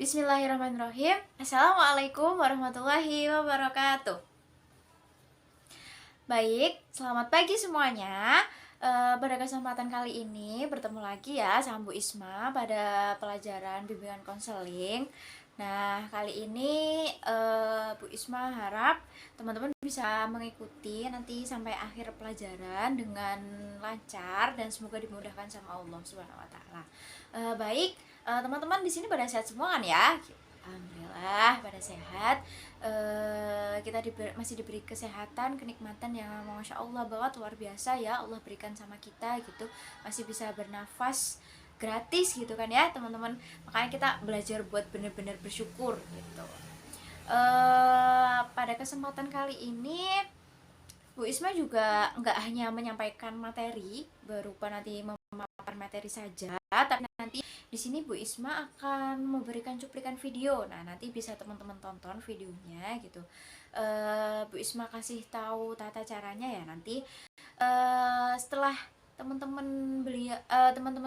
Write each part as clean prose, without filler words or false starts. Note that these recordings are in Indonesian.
Bismillahirrahmanirrahim. Assalamualaikum warahmatullahi wabarakatuh. Baik, selamat pagi semuanya. Pada kesempatan kali ini bertemu lagi ya sama Bu Isma pada pelajaran bimbingan konseling. Nah, kali ini Bu Isma harap teman-teman bisa mengikuti nanti sampai akhir pelajaran dengan lancar dan semoga dimudahkan sama Allah Subhanahu wa taala. Baik, teman-teman di sini pada sehat semua kan ya? Alhamdulillah pada sehat. Kita masih diberi kesehatan, kenikmatan yang masya Allah banget, luar biasa ya Allah berikan sama kita gitu, masih bisa bernafas gratis gitu kan ya teman-teman. Makanya kita belajar buat bener-bener bersyukur gitu. Pada kesempatan kali ini Bu Isma juga nggak hanya menyampaikan materi berupa nanti memaparkan materi saja, tapi nanti di sini Bu Isma akan memberikan cuplikan video. Nah, nanti bisa teman-teman tonton videonya gitu. Bu Isma kasih tahu tata caranya ya nanti. Setelah teman-teman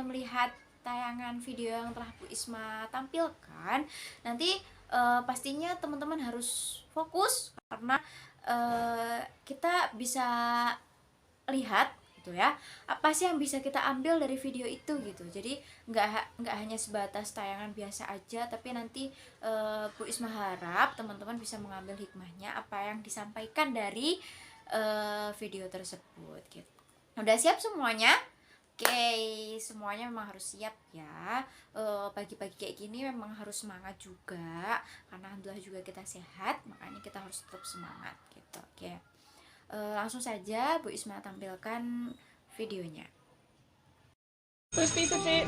melihat tayangan video yang telah Bu Isma tampilkan, nanti pastinya teman-teman harus fokus karena kita bisa lihat gitu ya, apa sih yang bisa kita ambil dari video itu gitu. Jadi nggak hanya sebatas tayangan biasa aja, tapi nanti Bu Isma harap teman-teman bisa mengambil hikmahnya apa yang disampaikan dari video tersebut gitu. Udah siap semuanya? Oke, semuanya memang harus siap ya. Pagi-pagi kayak gini memang harus semangat juga karena alhamdulillah juga kita sehat, makanya kita harus tetap semangat gitu. Oke. Langsung saja Bu Isma tampilkan videonya. First piece of it.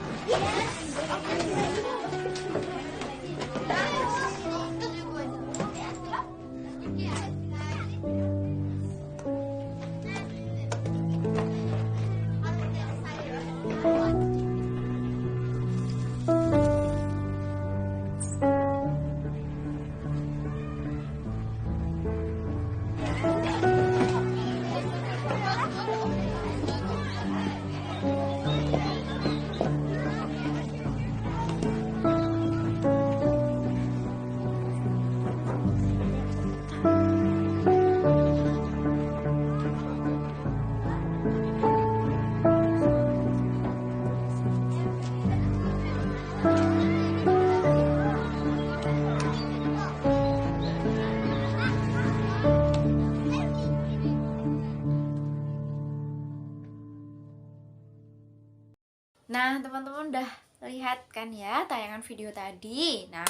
Nah, teman-teman udah lihat kan ya tayangan video tadi. Nah,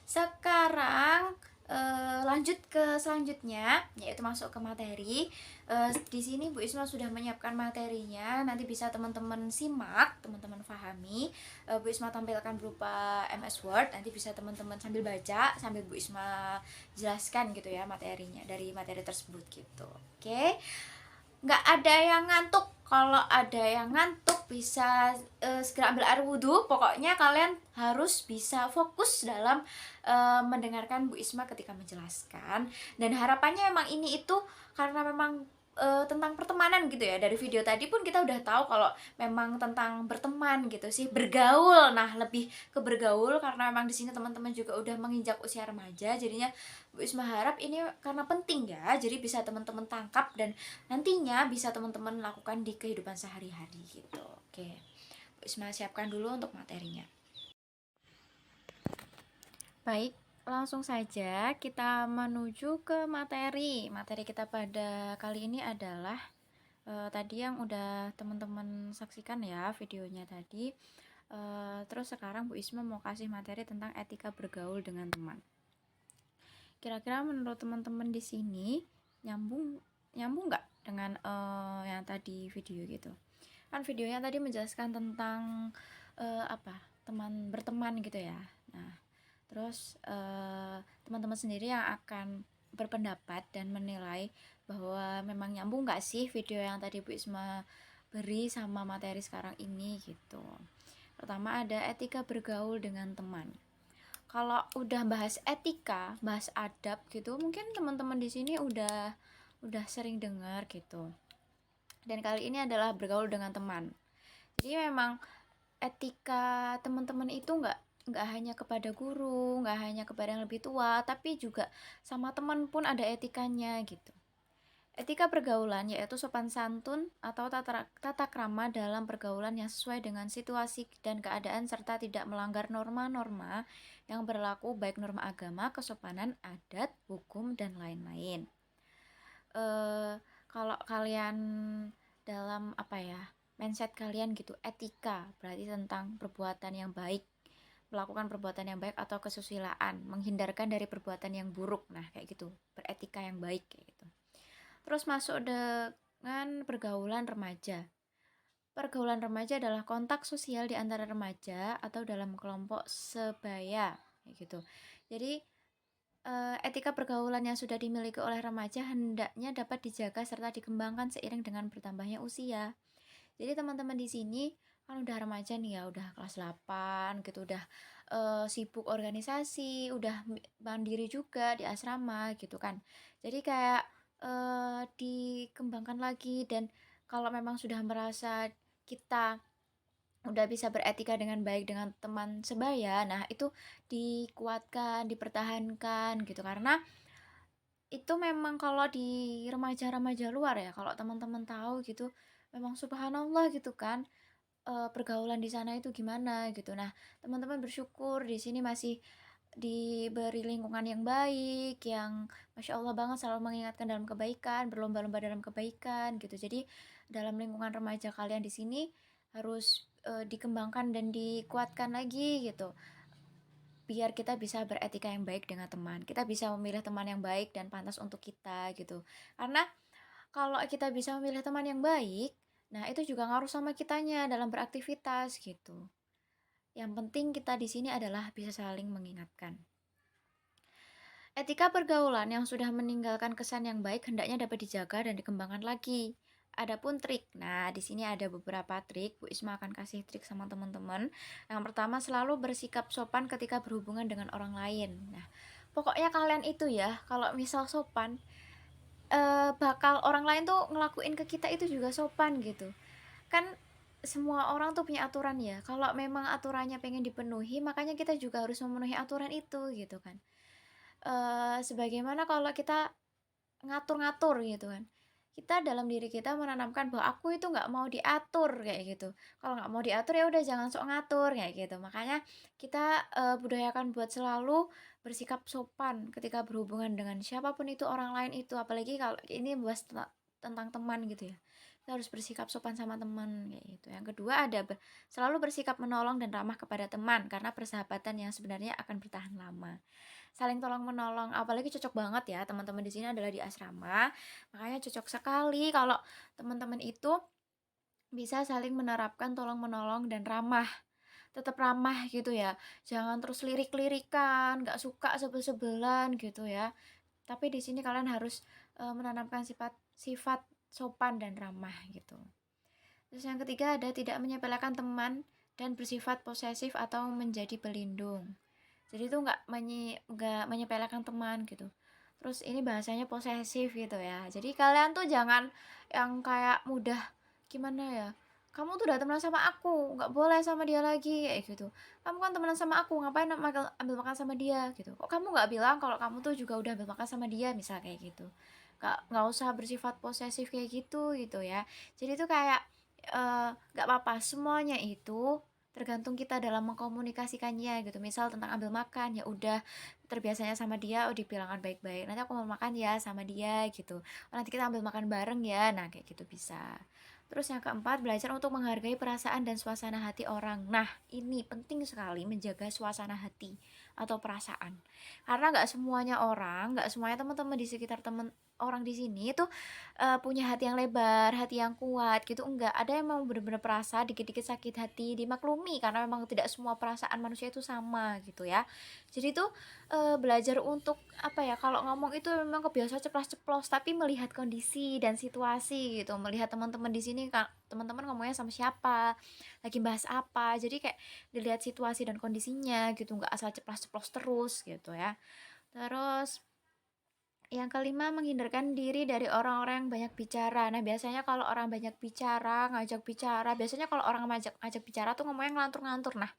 sekarang lanjut ke selanjutnya, yaitu masuk ke materi. Di sini Bu Isma sudah menyiapkan materinya, nanti bisa teman-teman simak, teman-teman pahami. Bu Isma tampilkan berupa MS Word, nanti bisa teman-teman sambil baca, sambil Bu Isma jelaskan gitu ya materinya, dari materi tersebut gitu. Oke, nggak ada yang ngantuk. Kalau ada yang ngantuk bisa segera ambil air wudhu. Pokoknya kalian harus bisa fokus dalam mendengarkan Bu Isma ketika menjelaskan. Dan harapannya memang ini itu karena memang tentang pertemanan gitu ya. Dari video tadi pun kita udah tahu kalau memang tentang berteman gitu sih, bergaul. Nah, lebih ke bergaul karena memang di sini teman-teman juga udah menginjak usia remaja. Jadinya Bu Isma harap ini karena penting ya. Jadi bisa teman-teman tangkap dan nantinya bisa teman-teman lakukan di kehidupan sehari-hari gitu. Oke, Bu Isma siapkan dulu untuk materinya. Baik, langsung saja kita menuju ke materi. Materi kita pada kali ini adalah tadi yang udah teman-teman saksikan ya videonya tadi. Terus sekarang Bu Isma mau kasih materi tentang etika bergaul dengan teman. Kira-kira menurut teman-teman di sini nyambung nggak dengan yang tadi video gitu? Kan videonya tadi menjelaskan tentang teman berteman gitu ya. Nah, terus teman-teman sendiri yang akan berpendapat dan menilai bahwa memang nyambung nggak sih video yang tadi Bu Isma beri sama materi sekarang ini gitu. Pertama ada etika bergaul dengan teman. Kalau udah bahas etika, bahas adab gitu, mungkin teman-teman di sini udah sering dengar gitu. Dan kali ini adalah bergaul dengan teman. Jadi memang etika teman-teman itu nggak nggak hanya kepada guru, nggak hanya kepada yang lebih tua, tapi juga sama teman pun ada etikanya gitu. Etika pergaulan yaitu sopan santun atau tata krama dalam pergaulan yang sesuai dengan situasi dan keadaan serta tidak melanggar norma-norma yang berlaku baik norma agama, kesopanan, adat, hukum, dan lain-lain. Kalau kalian dalam mindset kalian gitu, etika berarti tentang perbuatan yang baik, melakukan perbuatan yang baik atau kesusilaan, menghindarkan dari perbuatan yang buruk. Nah, kayak gitu, beretika yang baik kayak gitu. Terus masuk dengan pergaulan remaja. Pergaulan remaja adalah kontak sosial di antara remaja atau dalam kelompok sebaya, kayak gitu. Jadi etika pergaulan yang sudah dimiliki oleh remaja hendaknya dapat dijaga serta dikembangkan seiring dengan bertambahnya usia. Jadi teman-teman di sini kan udah remaja nih ya, udah kelas 8 gitu, udah sibuk organisasi, udah mandiri juga di asrama gitu kan. Jadi kayak dikembangkan lagi, dan kalau memang sudah merasa kita udah bisa beretika dengan baik dengan teman sebaya, nah itu dikuatkan, dipertahankan gitu. Karena itu memang kalau di remaja-remaja luar ya, kalau teman-teman tahu gitu, memang subhanallah gitu kan, pergaulan di sana itu gimana gitu. Nah, teman-teman bersyukur di sini masih diberi lingkungan yang baik, yang masya Allah banget, selalu mengingatkan dalam kebaikan, berlomba-lomba dalam kebaikan gitu. Jadi dalam lingkungan remaja kalian di sini harus dikembangkan dan dikuatkan lagi gitu, biar kita bisa beretika yang baik dengan teman, kita bisa memilih teman yang baik dan pantas untuk kita gitu. Karena kalau kita bisa memilih teman yang baik, nah itu juga ngaruh sama kitanya dalam beraktivitas gitu. Yang penting kita di sini adalah bisa saling mengingatkan. Etika pergaulan yang sudah meninggalkan kesan yang baik hendaknya dapat dijaga dan dikembangkan lagi. Adapun trik, nah di sini ada beberapa trik. Bu Isma akan kasih trik sama teman-teman. Yang pertama, selalu bersikap sopan ketika berhubungan dengan orang lain. Nah, pokoknya kalian itu ya, kalau misal sopan, bakal orang lain tuh ngelakuin ke kita itu juga sopan gitu. Kan semua orang tuh punya aturan ya. Kalau memang aturannya pengen dipenuhi, makanya kita juga harus memenuhi aturan itu gitu kan. Sebagaimana kalau kita ngatur-ngatur gitu kan. Kita dalam diri kita menanamkan bahwa aku itu nggak mau diatur kayak gitu. Kalau nggak mau diatur ya udah jangan sok ngatur kayak gitu. Makanya kita budayakan buat selalu bersikap sopan ketika berhubungan dengan siapapun itu, orang lain itu, apalagi kalau ini bahas tentang teman gitu ya. Kita harus bersikap sopan sama teman kayak gitu. Yang kedua ada selalu bersikap menolong dan ramah kepada teman, karena persahabatan yang sebenarnya akan bertahan lama. Saling tolong menolong, apalagi cocok banget ya teman-teman di sini adalah di asrama, makanya cocok sekali kalau teman-teman itu bisa saling menerapkan tolong menolong dan ramah, tetap ramah gitu ya, jangan terus lirik-lirikan, nggak suka sebel-sebelan gitu ya. Tapi di sini kalian harus menanamkan sifat sopan dan ramah gitu. Terus yang ketiga ada tidak menyepelekan teman dan bersifat posesif atau menjadi pelindung. Jadi itu nggak menyepelekan teman gitu. Terus ini bahasanya posesif gitu ya. Jadi kalian tuh jangan yang kayak mudah, gimana ya, kamu tuh udah temenan sama aku, nggak boleh sama dia lagi kayak gitu. Kamu kan temenan sama aku, ngapain ambil makan sama dia gitu. Kok kamu nggak bilang kalau kamu tuh juga udah ambil makan sama dia, misal kayak gitu. Nggak usah bersifat posesif kayak gitu ya. Jadi itu kayak nggak apa-apa, semuanya itu tergantung kita dalam mengkomunikasikannya gitu. Misal tentang ambil makan, ya udah terbiasanya sama dia, oh dibilangkan baik-baik, nanti aku mau makan ya sama dia gitu, oh, nanti kita ambil makan bareng ya, nah kayak gitu bisa. Terus yang keempat, belajar untuk menghargai perasaan dan suasana hati orang. Nah, ini penting sekali menjaga suasana hati atau perasaan. Karena nggak semuanya teman-teman di sekitar teman orang di sini itu punya hati yang lebar, hati yang kuat gitu, enggak. Ada yang memang benar-benar perasa, dikit-dikit sakit hati, dimaklumi karena memang tidak semua perasaan manusia itu sama gitu ya. Jadi tuh belajar untuk kalau ngomong itu memang kebiasaan ceplas-ceplos, tapi melihat kondisi dan situasi gitu, melihat teman-teman di sini teman-teman ngomongnya sama siapa, lagi bahas apa. Jadi kayak dilihat situasi dan kondisinya gitu, nggak asal ceplas-ceplos terus gitu ya. Terus yang kelima, menghindarkan diri dari orang-orang yang banyak bicara. Nah, biasanya kalau orang banyak bicara, ngajak bicara, biasanya kalau orang ngajak bicara tuh ngomongnya ngelantur-ngantur. Nah,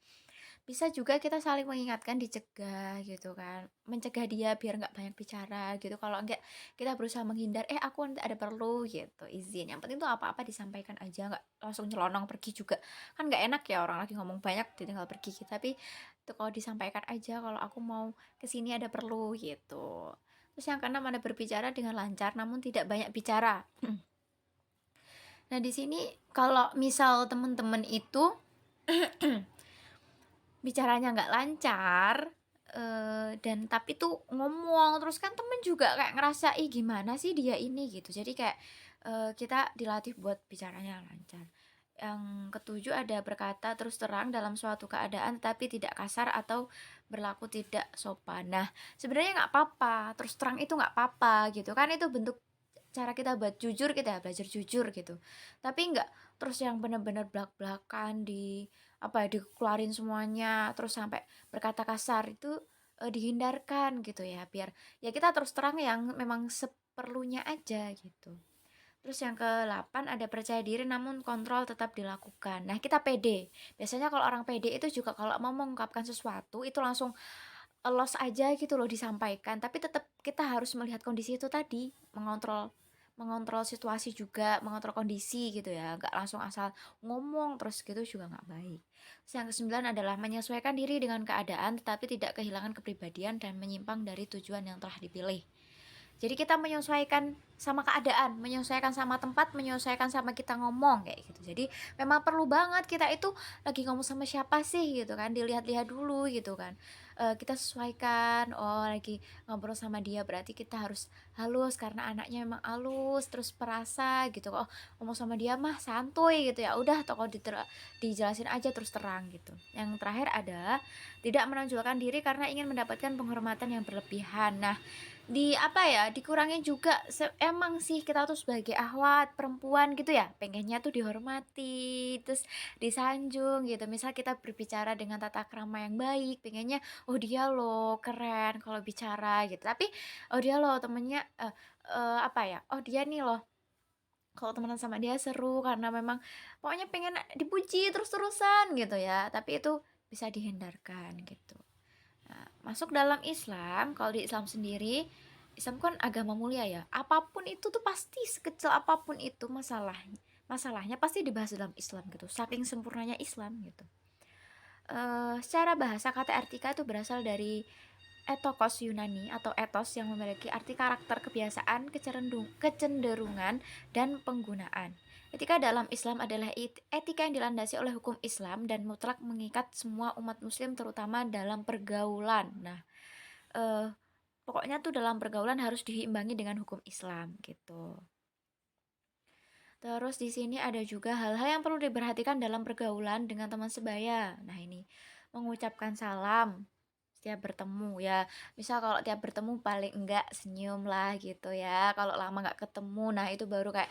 bisa juga kita saling mengingatkan, dicegah gitu kan, mencegah dia biar nggak banyak bicara gitu. Kalau enggak kita berusaha menghindar, aku nanti ada perlu gitu, izin. Yang penting tuh apa-apa disampaikan aja, nggak langsung nyelonong pergi juga. Kan nggak enak ya orang lagi ngomong banyak ditinggal pergi gitu. Tapi tuh kalau disampaikan aja kalau aku mau kesini ada perlu gitu. Terus yang keenam ada berbicara dengan lancar namun tidak banyak bicara. Nah, di sini kalau misal temen-temen itu bicaranya nggak lancar, dan tapi tuh ngomong terus, kan temen juga kayak ngerasa, "Ih, gimana sih dia ini?" gitu. Jadi kayak, kita dilatih buat bicaranya lancar. Yang ketujuh ada berkata terus terang dalam suatu keadaan tapi tidak kasar atau berlaku tidak sopan. Nah, sebenarnya nggak apa-apa, terus terang itu nggak apa-apa gitu kan, itu bentuk cara kita buat jujur, kita belajar jujur gitu. Tapi nggak terus yang bener-bener blak-blakan apa ya, dikeluarin semuanya, terus sampai berkata kasar itu, dihindarkan gitu ya, biar ya kita terus terang yang memang seperlunya aja gitu. Terus yang ke-8 ada percaya diri namun kontrol tetap dilakukan. Nah, kita pede. Biasanya kalau orang pede itu juga kalau mau mengungkapkan sesuatu itu langsung los aja gitu loh disampaikan, tapi tetap kita harus melihat kondisi itu tadi, mengontrol mengontrol situasi juga, mengontrol kondisi gitu ya, nggak langsung asal ngomong terus gitu juga nggak baik. Terus yang ke-9 adalah menyesuaikan diri dengan keadaan tetapi tidak kehilangan kepribadian dan menyimpang dari tujuan yang telah dipilih. Jadi kita menyesuaikan sama keadaan, menyesuaikan sama tempat, menyesuaikan sama kita ngomong kayak gitu. Jadi memang perlu banget kita itu lagi ngomong sama siapa sih gitu kan, dilihat-lihat dulu gitu kan. Kita sesuaikan, oh lagi ngobrol sama dia berarti kita harus halus karena anaknya memang halus, terus perasa gitu. Oh, ngomong sama dia mah santuy gitu ya. Udah toko dijelasin aja terus terang gitu. Yang terakhir ada tidak menonjolkan diri karena ingin mendapatkan penghormatan yang berlebihan. Nah, apa ya, dikurangi juga emang sih kita tuh sebagai akhwat perempuan gitu ya, pengennya tuh dihormati, terus disanjung gitu. Misal kita berbicara dengan tata krama yang baik, pengennya, "Oh dia loh keren kalau bicara," gitu. Tapi, "Oh dia loh temennya," apa ya, "Oh dia nih loh kalau temenan sama dia seru karena memang pokoknya pengen dipuji terus-terusan," gitu ya. Tapi itu bisa dihindarkan gitu. Nah, masuk dalam Islam, kalau di Islam sendiri, Islam kan agama mulia ya. Apapun itu tuh pasti sekecil apapun itu masalahnya pasti dibahas dalam Islam gitu. Saking sempurnanya Islam gitu. Secara bahasa kata etika itu berasal dari etokos Yunani atau etos yang memiliki arti karakter, kebiasaan, kecenderungan, dan penggunaan. Etika dalam Islam adalah etika yang dilandasi oleh hukum Islam dan mutlak mengikat semua umat muslim terutama dalam pergaulan. Nah, eh, pokoknya tuh dalam pergaulan harus diimbangi dengan hukum Islam gitu. Terus di sini ada juga hal-hal yang perlu diperhatikan dalam pergaulan dengan teman sebaya. Nah, ini mengucapkan salam setiap bertemu ya. Misal kalau tiap bertemu paling enggak senyum lah gitu ya. Kalau lama nggak ketemu, nah itu baru kayak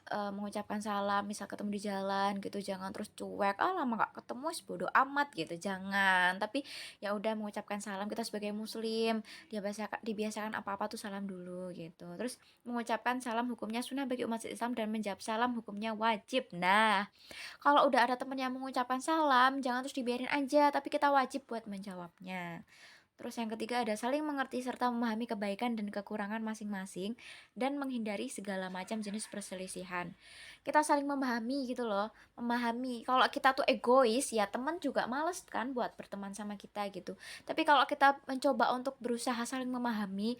mengucapkan salam. Misal ketemu di jalan gitu, jangan terus cuek. Ah, lama nggak ketemu, bodoh amat gitu. Jangan. Tapi ya udah mengucapkan salam, kita sebagai muslim dibiasakan apa-apa tuh salam dulu gitu. Terus mengucapkan salam hukumnya sunnah bagi umat Islam dan menjawab salam hukumnya wajib. Nah, kalau udah ada temen yang mengucapkan salam, jangan terus dibiarin aja, tapi kita wajib buat menjawabnya. Terus yang ketiga ada saling mengerti serta memahami kebaikan dan kekurangan masing-masing dan menghindari segala macam jenis perselisihan. Kita saling memahami gitu loh, memahami. Kalau kita tuh egois, ya teman juga males kan buat berteman sama kita gitu. Tapi kalau kita mencoba untuk berusaha saling memahami,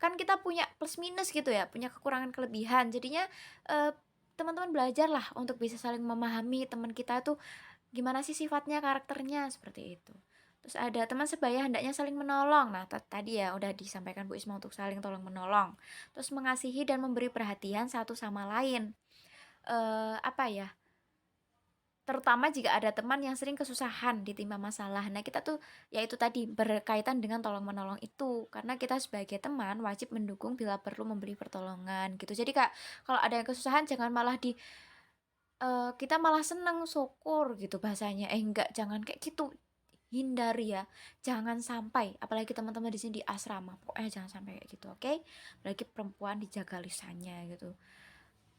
kan kita punya plus minus gitu ya, punya kekurangan kelebihan. Jadinya eh, teman-teman belajar lah untuk bisa saling memahami teman kita tuh gimana sih sifatnya, karakternya seperti itu. Terus ada teman sebaya hendaknya saling menolong. Nah, tadi ya udah disampaikan Bu Isma untuk saling tolong menolong. Terus mengasihi dan memberi perhatian satu sama lain. Apa ya? Terutama jika ada teman yang sering kesusahan ditimpa masalah. Nah, kita tuh ya itu tadi berkaitan dengan tolong menolong itu. Karena kita sebagai teman wajib mendukung bila perlu memberi pertolongan gitu. Jadi Kak, kalau ada yang kesusahan jangan malah kita malah seneng, syukur gitu bahasanya. Enggak, jangan kayak gitu. Hindari ya. Jangan sampai, apalagi teman-teman di sini di asrama, pokoknya jangan sampai kayak gitu, oke? Apalagi perempuan dijaga lisannya gitu.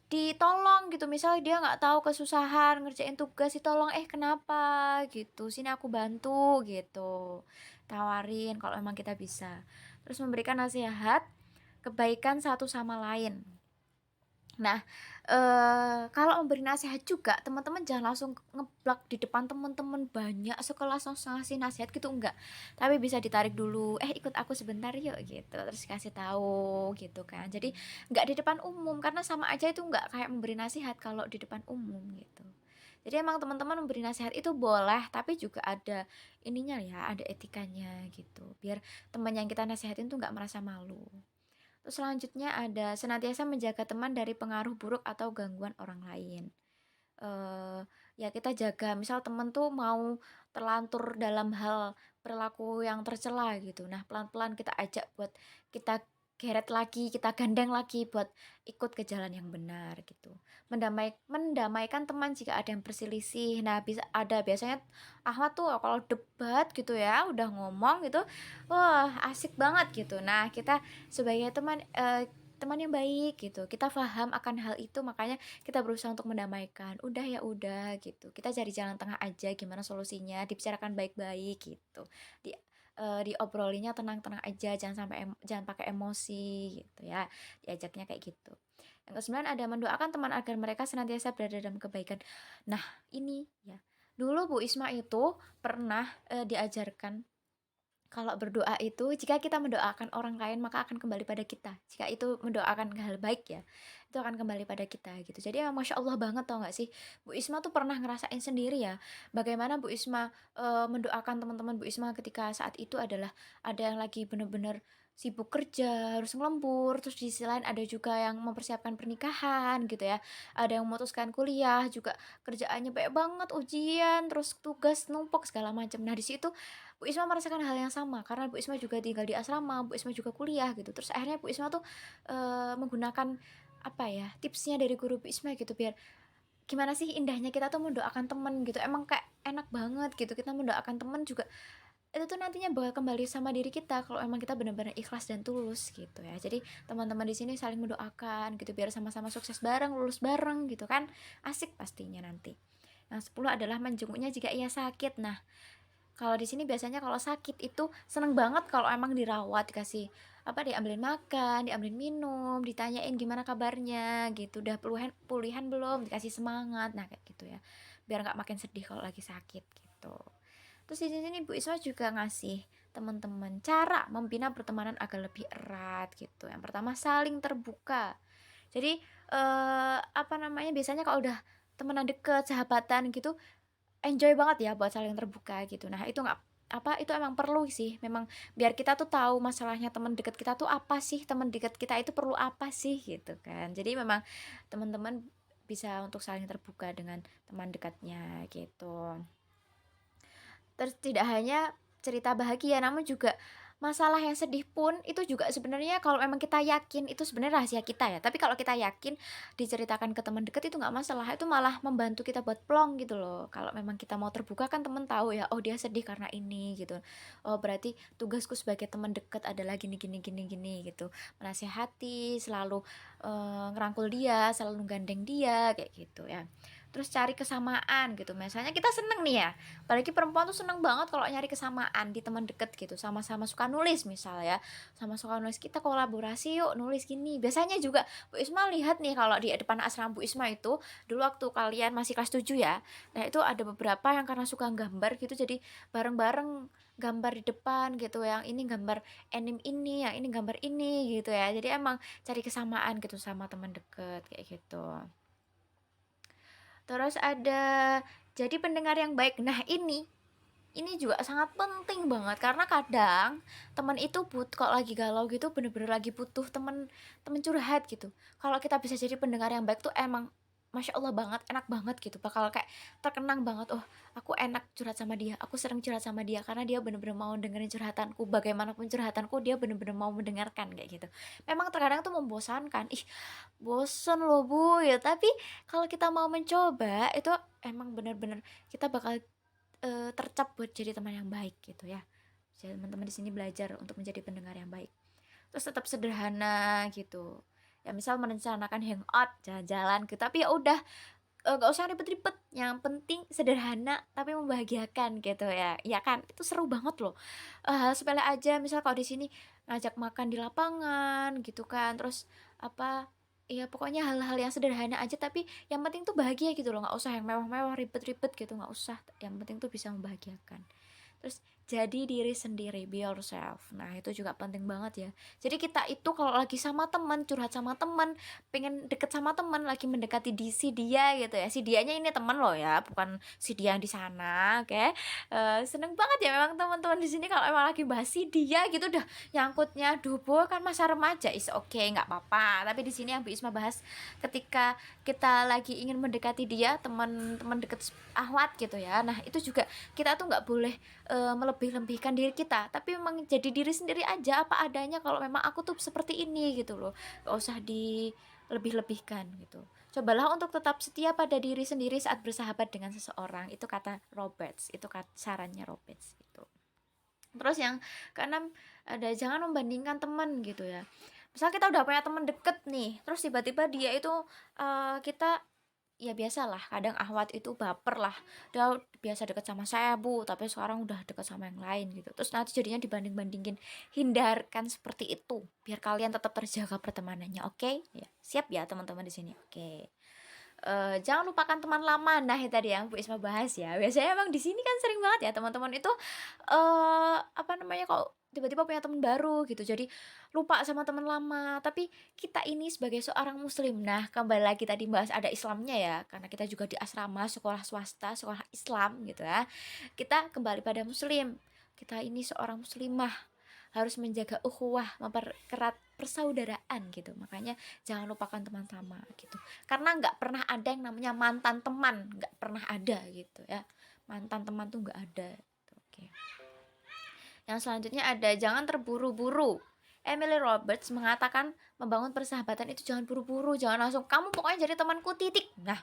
ditolong gitu. Misalnya dia nggak tahu kesusahan ngerjain tugas, ditolong, kenapa gitu, sini aku bantu gitu, tawarin kalau emang kita bisa. Terus memberikan nasihat kebaikan satu sama lain. Nah, kalau memberi nasihat juga, teman-teman jangan langsung ngeblak di depan teman-teman banyak sekelas langsung ngasih nasihat gitu, enggak. Tapi bisa ditarik dulu, ikut aku sebentar yuk gitu, terus kasih tahu gitu kan. Jadi nggak di depan umum, karena sama aja itu nggak kayak memberi nasihat kalau di depan umum gitu. Jadi emang teman-teman memberi nasihat itu boleh, tapi juga ada ininya ya, ada etikanya gitu. Biar teman yang kita nasihatin tuh nggak merasa malu. Terus selanjutnya ada senantiasa menjaga teman dari pengaruh buruk atau gangguan orang lain. Ya kita jaga, misal temen tuh mau terlantur dalam hal perilaku yang tercela gitu. Nah, pelan-pelan kita ajak buat kita geret lagi, kita gandeng lagi buat ikut ke jalan yang benar gitu. Mendamaikan teman jika ada yang berselisih. Nah, biasanya Ahmad tuh kalau debat gitu ya, udah ngomong gitu, wah asik banget gitu. Nah, kita sebagai teman yang baik gitu, kita paham akan hal itu, makanya kita berusaha untuk mendamaikan. Udah ya udah gitu, kita cari jalan tengah aja, gimana solusinya, dibicarakan baik-baik gitu, diobrolinya tenang-tenang aja, jangan pakai emosi gitu ya, diajaknya kayak gitu. Yang kesembilan ada mendoakan teman agar mereka senantiasa berada dalam kebaikan. Nah, ini ya, dulu Bu Isma itu pernah diajarkan kalau berdoa itu, jika kita mendoakan orang lain maka akan kembali pada kita. Jika itu mendoakan hal baik ya, itu akan kembali pada kita gitu. Jadi emang Masya Allah banget, tau gak sih, Bu Isma tuh pernah ngerasain sendiri ya, bagaimana Bu Isma mendoakan teman-teman Bu Isma ketika saat itu adalah ada yang lagi bener-bener sibuk kerja, harus ngelembur, terus di sisi lain ada juga yang mempersiapkan pernikahan gitu ya, ada yang memutuskan kuliah juga, kerjaannya banyak banget, ujian, terus tugas numpuk segala macam. Nah di situ Bu Isma merasakan hal yang sama, karena Bu Isma juga tinggal di asrama, Bu Isma juga kuliah gitu. Terus akhirnya Bu Isma tuh menggunakan apa ya, tipsnya dari guru Bu Isma gitu, biar gimana sih indahnya kita tuh mendoakan temen gitu. Emang kayak enak banget gitu kita mendoakan temen juga, itu tuh nantinya bakal kembali sama diri kita kalau emang kita benar-benar ikhlas dan tulus gitu ya. Jadi teman-teman di sini saling mendoakan gitu biar sama-sama sukses bareng, lulus bareng gitu kan. Asik pastinya nanti. Yang 10 adalah menjenguknya jika ia sakit. Nah, kalau di sini biasanya kalau sakit itu seneng banget kalau emang dirawat, dikasih apa, diambilin makan, diambilin minum, ditanyain gimana kabarnya gitu, udah pulihan pulihan belum, dikasih semangat. Nah, kayak gitu ya. Biar nggak makin sedih kalau lagi sakit gitu. Terus di sini Bu Isma juga ngasih teman-teman cara membina pertemanan agar lebih erat gitu. Yang pertama saling terbuka. Jadi apa namanya, biasanya kalau udah temenan deket, sahabatan gitu, enjoy banget ya buat saling terbuka gitu. Nah, itu nggak apa, itu emang perlu sih, memang biar kita tuh tahu masalahnya teman dekat kita tuh apa sih, teman dekat kita itu perlu apa sih gitu kan. Jadi memang teman-teman bisa untuk saling terbuka dengan teman dekatnya gitu. Terus tidak hanya cerita bahagia, namun juga masalah yang sedih pun itu juga sebenarnya kalau memang kita yakin itu sebenarnya rahasia kita ya. Tapi kalau kita yakin diceritakan ke teman dekat itu nggak masalah, itu malah membantu kita buat plong gitu loh. Kalau memang kita mau terbuka kan temen tahu ya, oh dia sedih karena ini gitu. Oh berarti tugasku sebagai teman dekat adalah gini gini gini gini gitu. Menasehati, selalu ngerangkul dia, selalu gandeng dia kayak gitu ya. Terus cari kesamaan gitu. Misalnya kita seneng nih ya, apalagi perempuan tuh seneng banget kalau nyari kesamaan di teman deket gitu, sama-sama suka nulis misal ya, sama suka nulis, kita kolaborasi yuk nulis gini. Biasanya juga Bu Isma lihat nih kalau di depan asrama Bu Isma itu dulu waktu kalian masih kelas 7 ya, nah itu ada beberapa yang karena suka gambar gitu, jadi bareng-bareng gambar di depan gitu, yang ini gambar anime ini, yang ini gambar ini gitu ya. Jadi emang cari kesamaan gitu sama teman deket kayak gitu. Terus ada jadi pendengar yang baik. Nah, ini juga sangat penting banget, karena kadang teman itu kalau lagi galau gitu, bener-bener lagi butuh temen temen curhat gitu. Kalau kita bisa jadi pendengar yang baik tuh emang Masya Allah banget, enak banget gitu, bakal kayak terkenang banget. Oh, aku enak curhat sama dia, aku sering curhat sama dia karena dia bener-bener mau dengerin curhatanku, bagaimanapun curhatanku dia bener-bener mau mendengarkan kayak gitu. Memang terkadang tuh membosankan, ih bosen loh Bu ya, tapi kalau kita mau mencoba itu emang bener-bener kita bakal tercap buat jadi teman yang baik gitu ya. Jadi teman-teman di sini belajar untuk menjadi pendengar yang baik. Terus tetap sederhana gitu. ya misal merencanakan hangout, jalan-jalan gitu, tapi ya udah, nggak usah ribet-ribet, yang penting sederhana tapi membahagiakan gitu ya, ya kan? Itu seru banget loh, hal sepele aja misal kalau di sini ngajak makan di lapangan gitu kan, terus apa, ya pokoknya hal-hal yang sederhana aja tapi yang penting tuh bahagia gitu loh, nggak usah yang mewah-mewah, ribet-ribet gitu, nggak usah, yang penting tuh bisa membahagiakan. Terus jadi diri sendiri, be yourself. Nah, itu juga penting banget ya. Jadi kita itu kalau lagi sama temen, curhat sama temen, pengen deket sama temen, lagi mendekati si dia gitu ya. Si dianya ini temen loh ya, bukan si dia yang di sana, oke. Seneng banget ya memang teman-teman di sini kalau emang lagi bahas si dia gitu udah nyangkutnya, "Duh, Bo, kan masa remaja." Is oke, nggak apa-apa. Tapi di sini yang Bu Isma bahas ketika kita lagi ingin mendekati dia, teman-teman deket ahwat gitu ya. Nah, itu juga kita tuh nggak boleh melebih-lebihkan diri kita, tapi memang jadi diri sendiri aja apa adanya kalau memang aku tuh seperti ini gitu loh, gak usah dilebih-lebihkan gitu. Cobalah untuk tetap setia pada diri sendiri saat bersahabat dengan seseorang, itu kata Roberts, itu sarannya Roberts itu. Terus yang keenam ada jangan membandingkan teman gitu ya. Misal kita udah punya teman deket nih, terus tiba-tiba dia itu kita ya biasalah kadang ahwat itu baper lah, dia biasa deket sama saya Bu tapi sekarang udah deket sama yang lain gitu, terus nanti jadinya dibanding-bandingin. Hindarkan seperti itu biar kalian tetap terjaga pertemanannya, oke ya, siap ya teman-teman di sini, oke. Jangan lupakan teman lama, nah itu tadi yang Bu Isma bahas ya, biasanya emang di sini kan sering banget ya teman-teman itu apa namanya, kalau tiba-tiba punya teman baru gitu, jadi lupa sama teman lama. Tapi kita ini sebagai seorang muslim, nah kembali lagi tadi bahas ada Islamnya ya, karena kita juga di asrama, sekolah swasta, sekolah Islam gitu ya. Kita kembali pada muslim, kita ini seorang muslimah, harus menjaga ukhuwah, memperkerat persaudaraan gitu. Makanya jangan lupakan teman lama gitu. Karena nggak pernah ada yang namanya mantan teman, nggak pernah ada gitu ya. Mantan teman tuh nggak ada. Gitu. Oke. Yang selanjutnya ada jangan terburu-buru. Emily Roberts mengatakan membangun persahabatan itu jangan buru-buru, jangan langsung kamu pokoknya jadi temanku titik. Nah,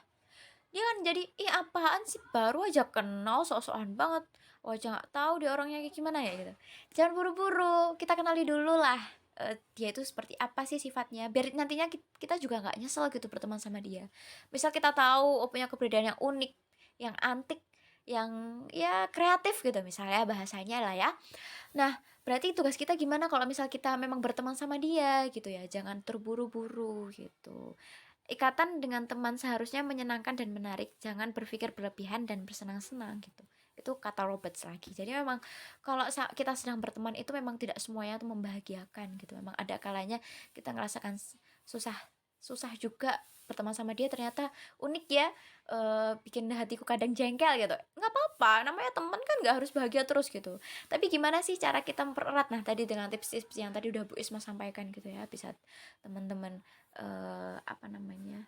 dia kan jadi, ih apaan sih baru aja kenal sok-sokan banget. Oh aja nggak tahu dia orangnya kayak gimana ya gitu. Jangan buru-buru, kita kenali dulu lah. Dia itu seperti apa sih sifatnya, biar nantinya kita juga nggak nyesel gitu berteman sama dia. Misal kita tahu oh, punya keberadaan yang unik, yang antik, yang ya kreatif gitu misalnya bahasanya lah ya. Nah, berarti tugas kita gimana kalau misal kita memang berteman sama dia gitu ya, jangan terburu-buru gitu. Ikatan dengan teman seharusnya menyenangkan dan menarik, jangan berpikir berlebihan dan bersenang-senang gitu. Itu kata Roberts lagi. Jadi memang kalau kita sedang berteman itu memang tidak semuanya itu membahagiakan gitu. Memang ada kalanya kita ngerasakan susah susah juga berteman sama dia, ternyata unik ya, bikin hatiku kadang jengkel gitu. Nggak apa-apa, namanya teman kan nggak harus bahagia terus gitu. Tapi gimana sih cara kita mempererat? Nah, tadi dengan tips-tips yang tadi udah Bu Isma sampaikan gitu ya, bisa teman-teman apa namanya,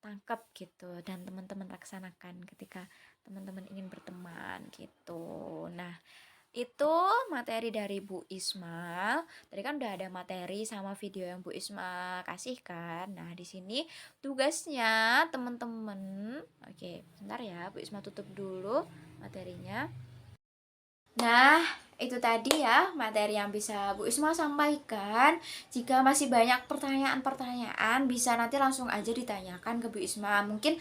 tangkap gitu dan teman-teman laksanakan ketika teman-teman ingin berteman gitu. Nah, itu materi dari Bu Isma. Tadi kan udah ada materi sama video yang Bu Isma kasihkan. Nah, di sini tugasnya teman-teman. Oke, bentar ya, Bu Isma tutup dulu materinya. Nah, itu tadi ya materi yang bisa Bu Isma sampaikan. Jika masih banyak pertanyaan-pertanyaan, bisa nanti langsung aja ditanyakan ke Bu Isma. Mungkin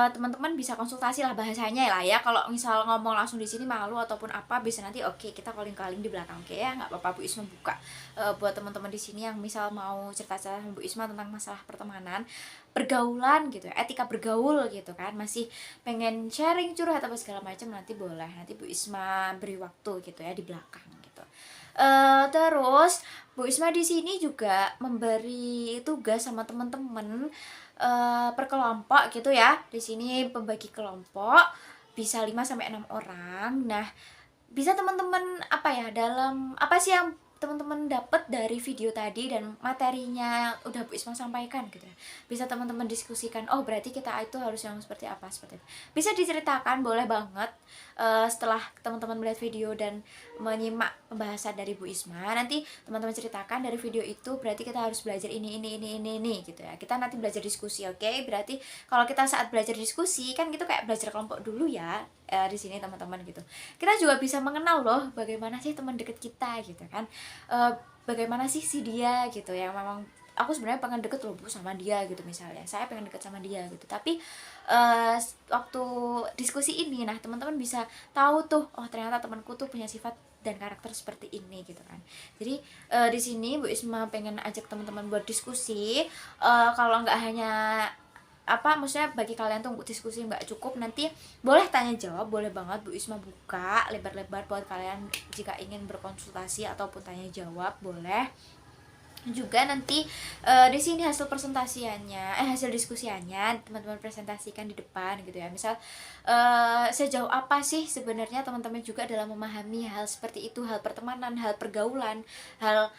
teman-teman bisa konsultasi lah bahasanya lah ya. Kalau misal ngomong langsung di sini malu ataupun apa, bisa nanti oke kita calling-calling di belakang, oke ya, nggak apa-apa. Bu Isma buka buat teman-teman di sini yang misal mau cerita-cerita sama Bu Isma tentang masalah pertemanan, pergaulan gitu ya, etika bergaul gitu kan, masih pengen sharing curhat apa segala macam, nanti boleh, nanti Bu Isma beri waktu gitu ya di belakang gitu. Terus Bu Isma di sini juga memberi tugas sama teman-teman per kelompok gitu ya. Di sini pembagi kelompok bisa 5 sampai 6 orang. Nah, bisa teman-teman apa ya, dalam apa sih yang teman-teman dapat dari video tadi dan materinya udah Bu Isma sampaikan gitu ya, bisa teman-teman diskusikan, oh berarti kita itu harus yang seperti apa, seperti itu bisa diceritakan, boleh banget. Setelah teman-teman melihat video dan menyimak pembahasan dari Bu Isma, nanti teman-teman ceritakan dari video itu berarti kita harus belajar ini gitu ya, kita nanti belajar diskusi, oke. Berarti kalau kita saat belajar diskusi kan gitu kayak belajar kelompok dulu ya, di sini teman-teman gitu, kita juga bisa mengenal loh bagaimana sih teman deket kita gitu kan, bagaimana sih si dia gitu yang memang aku sebenarnya pengen deket loh Bu sama dia gitu, misalnya saya pengen deket sama dia gitu, tapi waktu diskusi ini, nah teman-teman bisa tahu tuh, oh ternyata temanku tuh punya sifat dan karakter seperti ini gitu kan. Jadi di sini Bu Isma pengen ajak teman-teman buat diskusi, kalau nggak hanya apa, maksudnya bagi kalian tuh untuk diskusi nggak cukup, nanti boleh tanya jawab, boleh banget Bu Isma buka lebar-lebar buat kalian jika ingin berkonsultasi ataupun tanya jawab, boleh juga. Nanti di sini hasil presentasiannya, hasil diskusiannya teman-teman presentasikan di depan gitu ya. Misal sejauh apa sih sebenarnya teman-teman juga dalam memahami hal seperti itu, hal pertemanan, hal pergaulan, hal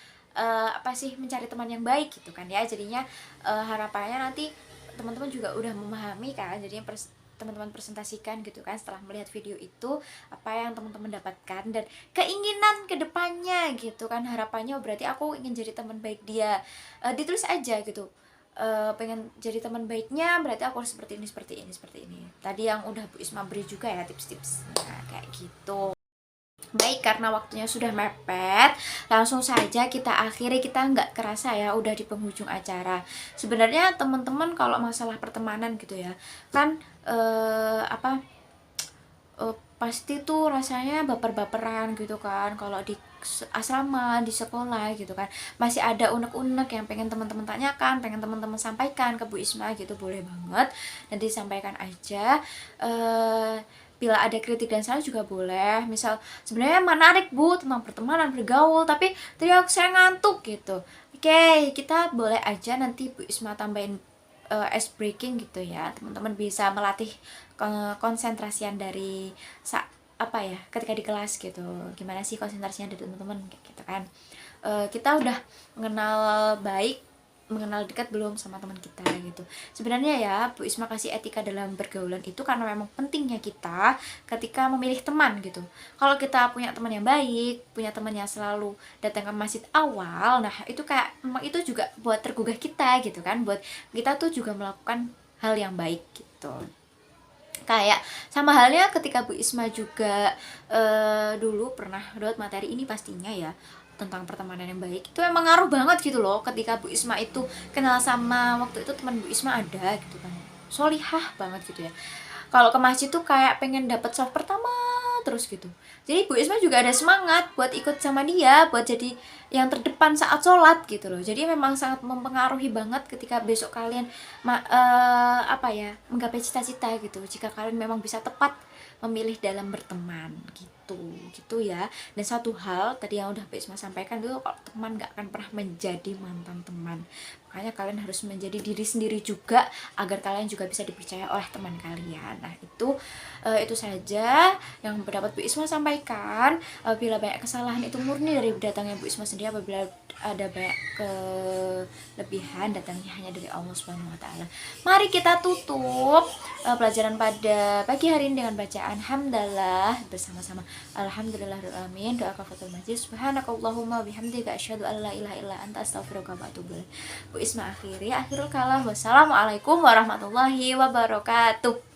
apa sih mencari teman yang baik gitu kan ya. Jadinya harapannya nanti teman-teman juga udah memahami kan, jadinya teman-teman presentasikan gitu kan setelah melihat video itu apa yang teman-teman dapatkan dan keinginan kedepannya gitu kan. Harapannya berarti aku ingin jadi teman baik dia, ditulis aja gitu, pengen jadi teman baiknya berarti aku harus seperti ini, seperti ini, seperti ini. Tadi yang udah Bu Isma beri juga ya tips-tipsnya kayak gitu. Baik, karena waktunya sudah mepet, langsung saja kita akhiri. Kita nggak kerasa ya udah di penghujung acara. Sebenarnya teman-teman kalau masalah pertemanan gitu ya kan, pasti tuh rasanya baper-baperan gitu kan kalau di asrama, di sekolah gitu kan. Masih ada unek-unek yang pengen teman-teman tanyakan, pengen teman-teman sampaikan ke Bu Isma gitu, boleh banget nanti sampaikan aja. Bila ada kritik dan salah juga boleh, misal sebenarnya menarik Bu tentang pertemanan, bergaul, tapi tadi saya ngantuk gitu. Oke, kita boleh aja nanti Bu Isma tambahin ice breaking gitu ya, teman-teman bisa melatih konsentrasian dari apa ya ketika di kelas gitu. Gimana sih konsentrasinya dari teman-teman kayak gitu kan. Kita udah mengenal baik, mengenal dekat belum sama teman kita gitu. Sebenarnya ya Bu Isma kasih etika dalam bergaulan itu karena memang pentingnya kita ketika memilih teman gitu. Kalau kita punya teman yang baik, punya teman yang selalu datang ke masjid awal, nah itu kayak memang itu juga buat tergugah kita gitu kan, buat kita tuh juga melakukan hal yang baik gitu. Kayak sama halnya ketika Bu Isma juga dulu pernah dapat materi ini pastinya ya, tentang pertemanan yang baik. Itu emang ngaruh banget gitu loh ketika Bu Isma itu kenal sama, waktu itu teman Bu Isma ada gitu kan, solihah banget gitu ya. Kalau ke masjid tuh kayak pengen dapet saf pertama terus gitu. Jadi Bu Isma juga ada semangat buat ikut sama dia, buat jadi yang terdepan saat sholat gitu loh. Jadi memang sangat mempengaruhi banget ketika besok kalian apa ya, menggapai cita-cita gitu. Jika kalian memang bisa tepat memilih dalam berteman gitu ya. Dan satu hal tadi yang udah Bu Isma sampaikan dulu, kalau teman gak akan pernah menjadi mantan teman. Makanya kalian harus menjadi diri sendiri juga agar kalian juga bisa dipercaya oleh teman kalian. Nah itu saja yang dapat Bu Isma sampaikan. Bila banyak kesalahan itu murni dari datangnya Bu Isma sendiri, apabila ada banyak kelebihan datangnya hanya dari Allah Subhanahu wa taala. Mari kita tutup pelajaran pada pagi hari ini dengan bacaan hamdalah bersama-sama. Alhamdulillahirabbil alamin. Doa kafatul majlis. Subhanakallahumma bihamdika asyhadu an la ilaha illa anta astaghfiruka wa atubu ilaik. Bu Isma akhirul kalam. Wassalamualaikum warahmatullahi wabarakatuh.